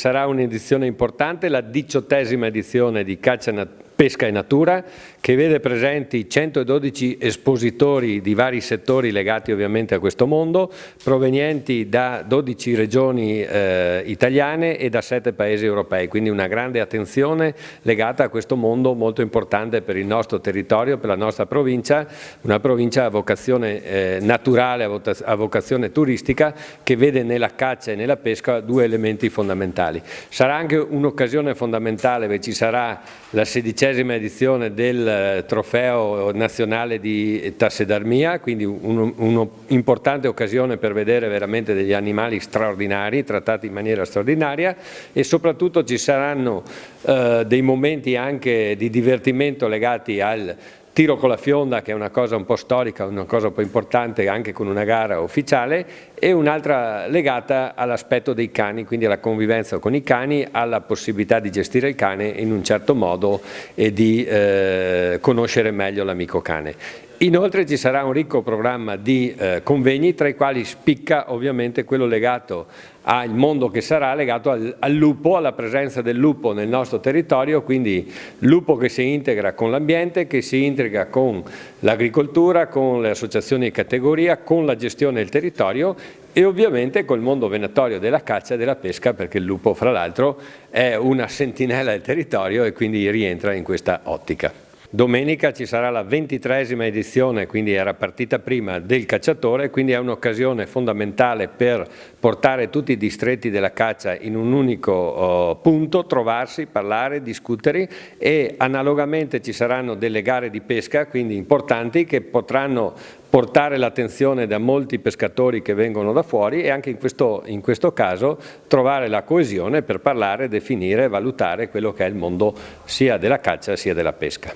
sarà un'edizione importante, la 18ª edizione di Pesca e Natura, che vede presenti 112 espositori di vari settori legati ovviamente a questo mondo, provenienti da 12 regioni italiane e da 7 paesi europei, quindi una grande attenzione legata a questo mondo molto importante per il nostro territorio, per la nostra provincia, una provincia a vocazione naturale, a vocazione turistica, che vede nella caccia e nella pesca due elementi fondamentali. Sarà anche un'occasione fondamentale perché ci sarà la 16ª edizione del trofeo nazionale di tassidermia, quindi un'importante occasione per vedere veramente degli animali straordinari, trattati in maniera straordinaria, e soprattutto ci saranno dei momenti anche di divertimento legati al tiro con la fionda, che è una cosa un po' storica, una cosa un po' importante anche con una gara ufficiale, e un'altra legata all'aspetto dei cani, quindi alla convivenza con i cani, alla possibilità di gestire il cane in un certo modo e di conoscere meglio l'amico cane. Inoltre ci sarà un ricco programma di convegni, tra i quali spicca ovviamente quello legato al mondo che sarà legato al lupo, alla presenza del lupo nel nostro territorio, quindi lupo che si integra con l'ambiente, che si integra con l'agricoltura, con le associazioni di categoria, con la gestione del territorio e ovviamente col mondo venatorio della caccia e della pesca, perché il lupo fra l'altro è una sentinella del territorio e quindi rientra in questa ottica. Domenica ci sarà la 23ª edizione, quindi era partita prima, del cacciatore, quindi è un'occasione fondamentale per portare tutti i distretti della caccia in un unico punto, trovarsi, parlare, discutere, e analogamente ci saranno delle gare di pesca, quindi importanti, che potranno portare l'attenzione da molti pescatori che vengono da fuori e anche in questo caso trovare la coesione per parlare, definire e valutare quello che è il mondo sia della caccia sia della pesca.